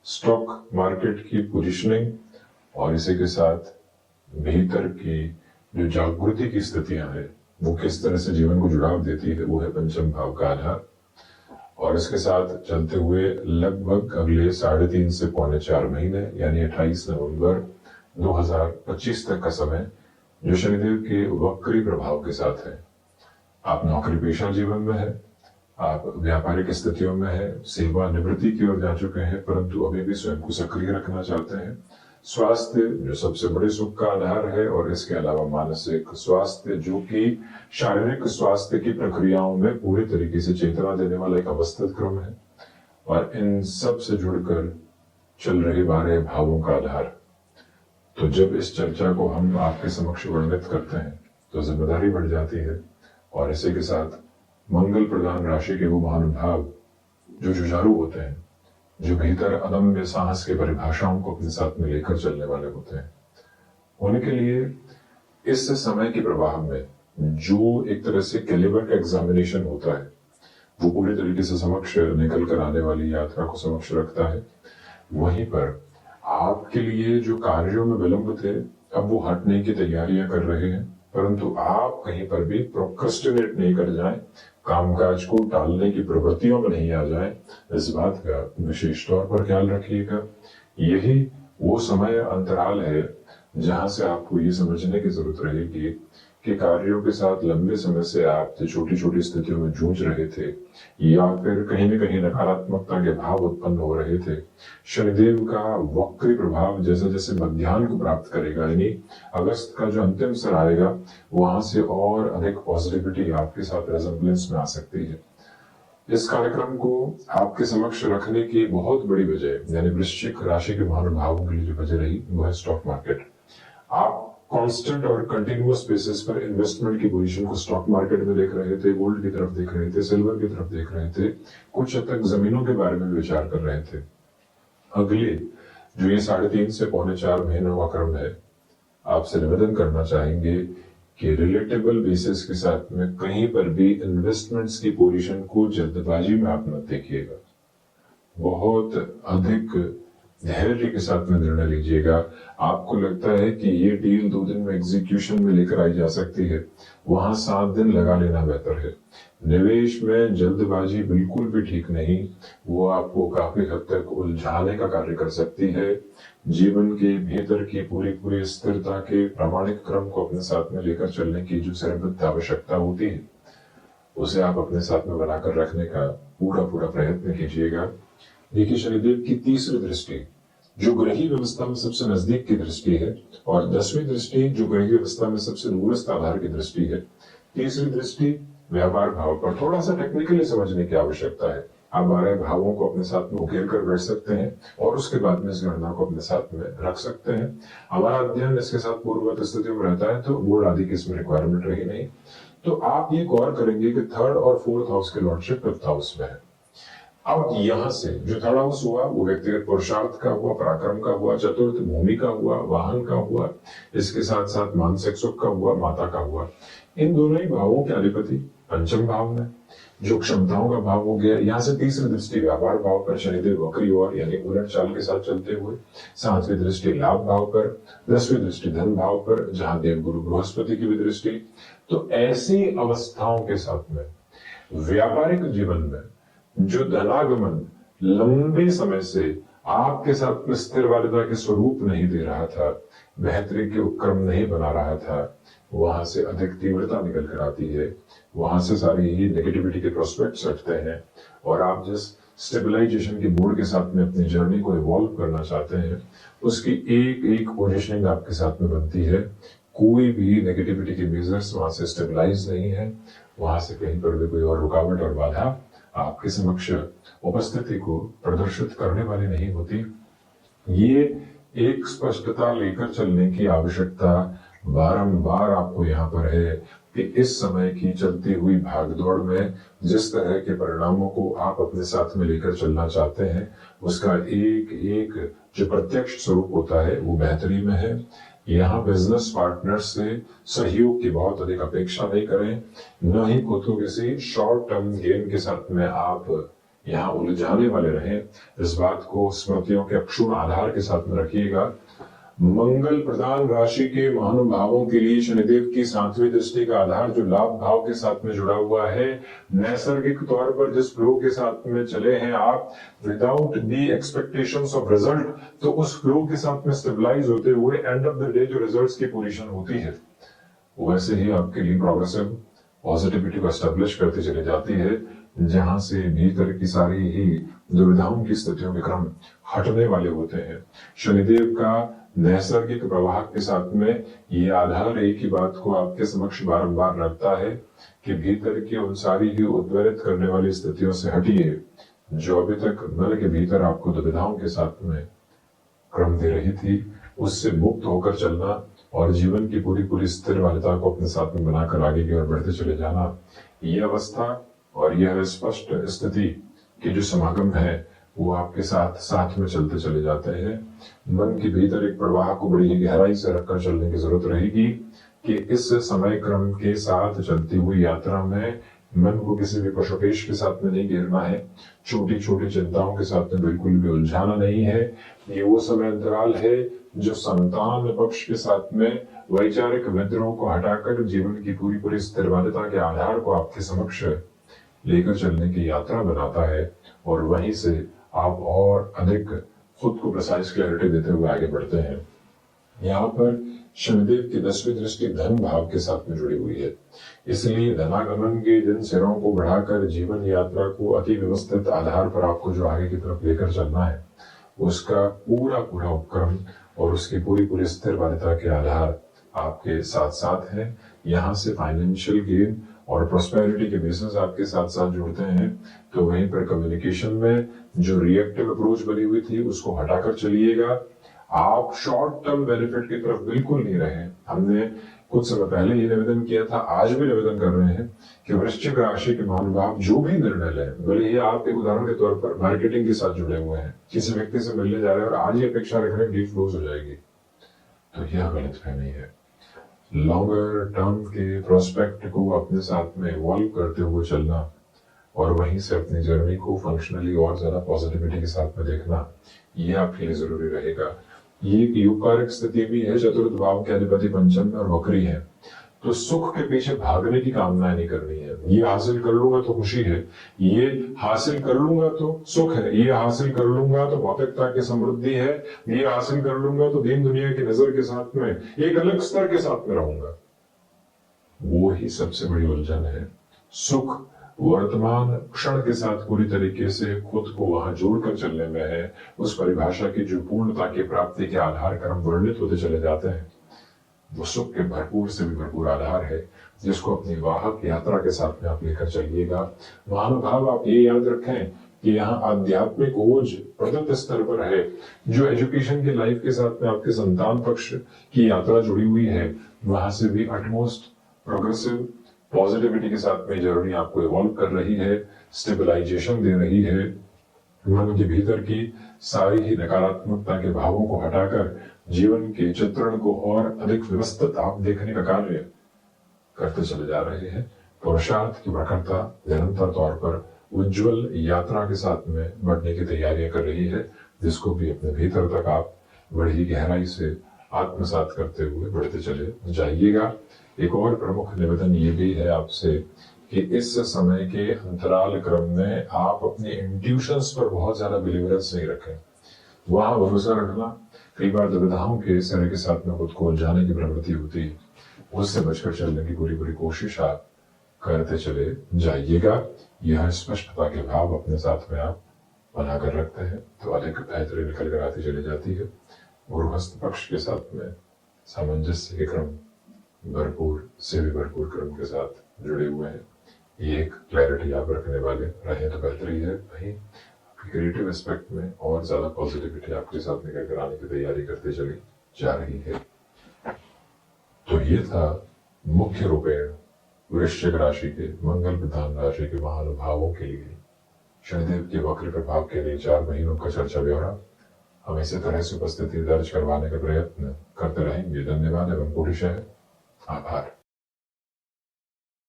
Stock market की positioning और इसी के साथ भीतर की जो जागृति की स्थितियां हैं वो किस तरह से जीवन को जुड़ाव देती है, वो है पंचम भाव का आधार। और इसके साथ चलते हुए लगभग अगले 3.5 से 4.25 महीने यानी 28 नवंबर 2025 तक का समय जो शनिदेव के वक्री प्रभाव के साथ है। आप नौकरी पेशा जीवन में है, आप व्यापारिक स्थितियों में है, सेवा निवृत्ति की ओर जा चुके हैं, परंतु अभी भी स्वयं को सक्रिय रखना चाहते हैं। स्वास्थ्य जो सबसे बड़े सुख का आधार है, और इसके अलावा मानसिक स्वास्थ्य जो कि शारीरिक स्वास्थ्य की प्रक्रियाओं में पूरी तरीके से चेतना देने वाला एक अवस्थित क्रम है। और इन सब से जुड़कर चल रहे 12 भावों का आधार। तो जब इस चर्चा को हम आपके समक्ष वर्णित करते हैं तो जिम्मेदारी बढ़ जाती है। और इसी के साथ मंगल प्रधान राशि के वो महानुभाव जो जुझारू होते हैं, जो भीतर अदम्य साहस के परिभाषाओं को अपने साथ में लेकर चलने वाले होते हैं, उनके लिए इस समय के प्रवाह में जो एक तरह से कैलिबर का एग्जामिनेशन होता है वो पूरी तरीके से समक्ष निकल कर आने वाली यात्रा को समक्ष रखता है। वहीं पर आपके लिए जो कार्यों में विलंब थे, अब वो हटने की तैयारियां कर रहे हैं, परंतु आप कहीं पर भी प्रोक्रेस्टिनेट नहीं कर जाएं, कामकाज को टालने की प्रवृत्तियों में नहीं आ जाएं। इस बात का विशेष तौर पर ख्याल रखिएगा। यही वो समय अंतराल है जहां से आपको ये समझने की जरूरत रहेगी कि कार्यों के साथ लंबे समय से आप छोटी छोटी स्थितियों में जूझ रहे थे या फिर कहीं न कहीं नकारात्मकता के भाव उत्पन्न हो रहे थे। शनिदेव का वक्री प्रभाव जैसे जैसे मध्याह्न को प्राप्त करेगा, यानी अगस्त का जो अंतिम सर आएगा, वहां से और अधिक पॉजिटिविटी आपके साथ रेजम्बलेंस में आ सकती है। इस कार्यक्रम को आपके समक्ष रखने की बहुत बड़ी वजह, यानी वृश्चिक राशि के महानुभावों के लिए जो वजह रही, वो है स्टॉक मार्केट। आप कांस्टेंट और कंटिन्यूअस बेसिस पर इन्वेस्टमेंट की पोजीशन को स्टॉक मार्केट में देख रहे थे, गोल्ड की तरफ देख रहे थे, सिल्वर की तरफ देख रहे थे, कुछ हद तक जमीनों के बारे में विचार कर रहे थे। अगले जो ये 3.5 से 4.25 महीनों का क्रम है, आपसे निवेदन करना चाहेंगे कि रिलेटेबल बेसिस के साथ में कहीं पर भी इन्वेस्टमेंट्स की पोजीशन को जल्दबाजी में आप मत देखिएगा। बहुत अधिक धैर्य के साथ में निर्णय लीजिएगा। आपको लगता है कि ये डील 2 दिन में एग्जीक्यूशन में लेकर आई जा सकती है, वहां 7 दिन लगा लेना बेहतर है। निवेश में जल्दबाजी बिल्कुल भी ठीक नहीं, वो आपको काफी हद तक उलझाने का कार्य कर सकती है। जीवन के भीतर की पूरी स्थिरता के प्रामाणिक क्रम को अपने साथ में लेकर चलने की जो सर्वोच्च आवश्यकता होती है, उसे आप अपने साथ में बनाकर रखने का पूरा प्रयत्न कीजिएगा। देखिए, शनिदेव की तीसरी दृष्टि जो ग्रही व्यवस्था में सबसे नजदीक की दृष्टि है, और 10वीं दृष्टि जो ग्रही व्यवस्था में सबसे दूरस्थ आधार की दृष्टि है। तीसरी दृष्टि व्यापार भाव पर। थोड़ा सा टेक्निकली समझने की आवश्यकता है। आप 12 भावों को अपने साथ में उकेर कर बैठ सकते हैं और उसके बाद में इस गणना को अपने साथ में रख सकते हैं। हमारा अध्ययन इसके साथ पूर्ववत स्थिति में रहता है, तो बोर्ड आदि की इसमें रिक्वायरमेंट रही नहीं। तो आप ये गौर करेंगे कि 3rd और 4th हाउस के लॉर्डशिप 5th हाउस में है। अब यहां से जो 3rd हाउस हुआ वो व्यक्तिगत पुरुषार्थ का हुआ, पराक्रम का हुआ, 4th भूमि का हुआ, वाहन का हुआ, इसके साथ साथ मानसिक सुख का हुआ, माता का हुआ। इन दोनों ही भावों के अधिपति पंचम भाव में जो क्षमताओं का भाव हो गया। यहाँ से तीसरी दृष्टि व्यापार भाव पर शनिदेव वक्री और यानी उलट चाल के साथ चलते हुए, 7वीं दृष्टि लाभ भाव पर, 10वीं दृष्टि धन भाव पर, जहां देव गुरु बृहस्पति की भी दृष्टि। तो ऐसी अवस्थाओं के साथ में व्यापारिक जीवन में जो धनागमन लंबे समय से आपके साथ में स्थिर वालिदा के स्वरूप नहीं दे रहा था, बेहतरी के उपक्रम नहीं बना रहा था, वहां से अधिक तीव्रता निकल कर आती है। वहां से सारी ही नेगेटिविटी के प्रोस्पेक्ट्स हटते हैं और आप जिस स्टेबलाइजेशन के मोड के साथ में अपनी जर्नी को इवॉल्व करना चाहते हैं, उसकी एक पोजीशनिंग आपके साथ में बनती है। कोई भी नेगेटिविटी के मेजर्स वहां से स्टेबलाइज नहीं है, वहां से कहीं पर भी कोई और रुकावट और बाधा आपके समक्ष उपस्थिति को प्रदर्शित करने वाली नहीं होती। ये एक स्पष्टता लेकर चलने की आवश्यकता बारंबार आपको यहाँ पर है कि इस समय की चलती हुई भागदौड़ में जिस तरह के परिणामों को आप अपने साथ में लेकर चलना चाहते हैं, उसका एक जो प्रत्यक्ष स्वरूप होता है वो बेहतरी में है। यहाँ बिजनेस पार्टनर से सहयोग की बहुत अधिक अपेक्षा नहीं करें, न ही खुद को किसी शॉर्ट टर्म गेन के साथ में आप यहाँ उलझाने वाले रहें, इस बात को स्मृतियों के अक्षुण आधार के साथ में रखिएगा। मंगल प्रधान राशि के महानुभावों के लिए शनिदेव की 7वीं दृष्टि का आधार जो लाभ भाव के साथ में जुड़ा हुआ है, नैसर्गिक तौर पर जिस फ्लो के साथ में चले हैं आप without the expectations of result, तो उस फ्लो के साथ में स्टेबलाइज होते हुए एंड ऑफ द डे जो रिजल्ट्स की पोजीशन होती है वैसे ही आपके लिए प्रोग्रेसिव पॉजिटिविटी को एस्टेब्लिश करती चली जाती है, जहां से भीतर की सारी ही दुविधाओं की स्थितियों के क्रम हटने वाले होते हैं। शनिदेव का नैसर्गिक प्रवाह के साथ में ये आधार एक ही बात को आपके समक्ष बारंबार रखता है कि भीतर की उन सारी ही उद्वेलित करने वाली स्थितियों से हटिए जो अभी तक मन के भीतर आपको दुविधाओं के साथ में क्रम दे रही थी, उससे मुक्त होकर चलना और जीवन की पूरी पूरी स्थिर वालिता को अपने साथ में बनाकर आगे की ओर बढ़ते चले जाना। यह अवस्था और यह स्पष्ट स्थिति की जो समागम है वो आपके साथ साथ में चलते चले जाते हैं। मन के भीतर एक प्रवाह को बड़ी ही गहराई से रखकर चलने की जरूरत रहेगी कि इस समय क्रम के साथ चलती हुई यात्रा में मन को किसी भी पशुपेश के साथ में नहीं घेरना है, छोटी छोटी चिंताओं के साथ में बिल्कुल भी उलझाना नहीं है। ये वो समय अंतराल है जो संतान पक्ष के साथ में वैचारिक विद्रोह को हटाकर जीवन की पूरी पूरी स्थिरवादिता के आधार को आपके समक्ष लेकर चलने की यात्रा बनाता है, और वहीं से आप और अधिक खुद को प्रिसाइज क्लैरिटी देते हुए आगे बढ़ते हैं। यहाँ पर शनिदेव की 10वीं दृष्टि धन भाव के साथ में जुड़ी हुई है, इसलिए धनागमन के जिन सिरों को बढ़ाकर जीवन यात्रा को अति व्यवस्थित आधार पर आपको जो आगे की तरफ लेकर चलना है उसका पूरा पूरा उपक्रम और उसकी पूरी पूरी स्थिर वालिता के आधार आपके साथ साथ है। यहाँ से फाइनेंशियल गेन और प्रोस्पेरिटी के बेसिस आपके साथ साथ जुड़ते हैं, तो वहीं पर कम्युनिकेशन में जो रिएक्टिव अप्रोच बनी हुई थी उसको हटाकर चलिएगा। आप शॉर्ट टर्म बेनिफिट की तरफ बिल्कुल नहीं रहे। हमने कुछ समय पहले ये निवेदन किया था, आज भी निवेदन कर रहे हैं कि वृश्चिक राशि के महानुभाव जो भी निर्णय लें, भले ही आप एक उदाहरण के तौर पर मार्केटिंग के साथ जुड़े हुए हैं, किसी व्यक्ति से मिलने जा रहे हैं और आज ही अपेक्षा रख रहे हैं डील क्लोज हो जाएगी, तो यह गलतफहमी है। लॉन्गर टर्म के प्रोस्पेक्ट को अपने साथ में इवॉल्व करते हुए चलना और वहीं से अपनी जर्नी को फंक्शनली और ज्यादा पॉजिटिविटी के साथ में देखना, यह आपके लिए जरूरी रहेगा। ये एक युगकारक स्थिति भी है, चतुर्थ भाव के अधिपति पंचम में और वक्री है, तो सुख के पीछे भागने की कामना नहीं करनी है। ये हासिल कर लूंगा तो खुशी है, ये हासिल कर लूंगा तो सुख है, ये हासिल कर लूंगा तो भौतिकता की समृद्धि है, ये हासिल कर लूंगा तो दीन दुनिया की नजर के साथ में एक अलग स्तर के साथ में रहूंगा। वो ही सबसे बड़ी उलझन है। सुख वर्तमान क्षण के साथ पूरी तरीके से खुद को वहां जोड़कर चलने में है। उस परिभाषा की जो पूर्णता की प्राप्ति के आधार क्रम वर्णित होते चले जाते हैं, वो सुख के भरपूर से भी भरपूर आधार है, जिसको अपनी वाहक यात्रा के साथ में आप लेकर चलिएगा। महानुभाव आप ये याद रखें कि यहाँ आध्यात्मिक ओज प्रदत्त स्तर पर है। जो एजुकेशन की लाइफ के साथ में आपके संतान पक्ष की यात्रा जुड़ी हुई है, वहां से भी अटमोस्ट प्रोग्रेसिव पॉजिटिविटी के साथ में जर्नी आपको इवॉल्व कर रही है, स्टेबलाइजेशन दे रही है। मन के भीतर की सारी ही नकारात्मकता के भावों को हटाकर जीवन के चित्रण को और अधिक व्यवस्थित आप देखने का कार्य करते चले जा रहे हैं। पुरुषार्थ की प्रखरता निरंतर तौर पर उज्जवल यात्रा के साथ में बढ़ने की तैयारियां कर रही है, जिसको भी अपने भीतर तक आप बड़ी गहराई से आत्मसात करते हुए बढ़ते चले जाइएगा। एक और प्रमुख निवेदन ये भी है आपसे कि इस समय के अंतराल क्रम में आप अपने इंट्यूशंस पर बहुत ज्यादा बिलीवरेंस नहीं रखें। वहां भरोसा रखना, कई बार दुविधाओं के सिरे के साथ में खुद को उलझाने की प्रवृत्ति होती है, उससे बचकर चलने की पूरी पूरी कोशिश आप करते चले जाइएगा। यह स्पष्टता के भाव अपने साथ में आप बनाकर रखते हैं तो अधिक बेहतरी निकल कर आती चली जाती है। गृहस्थ पक्ष के साथ में सामंजस्य के क्रम भरपूर से भी भरपूर क्रम के साथ जुड़े हुए हैं। ये एक क्लैरिटी आप रखने वाले रहे तो बेहतरी है। वहीं आपकी क्रिएटिव एस्पेक्ट में और ज्यादा पॉजिटिविटी आपके साथ निकल कर आने की तैयारी करते चली जा रही है। तो ये था मुख्य रूपेण वृश्चिक राशि के मंगल प्रधान राशि के महानुभावों के लिए शनिदेव के वक्र प्रभाव के लिए 4 महीनों का चर्चा ब्यौरा। हम इसी तरह से उपस्थिति दर्ज करवाने का प्रयत्न करते रहेंगे। धन्यवाद एवं पूरी आभार।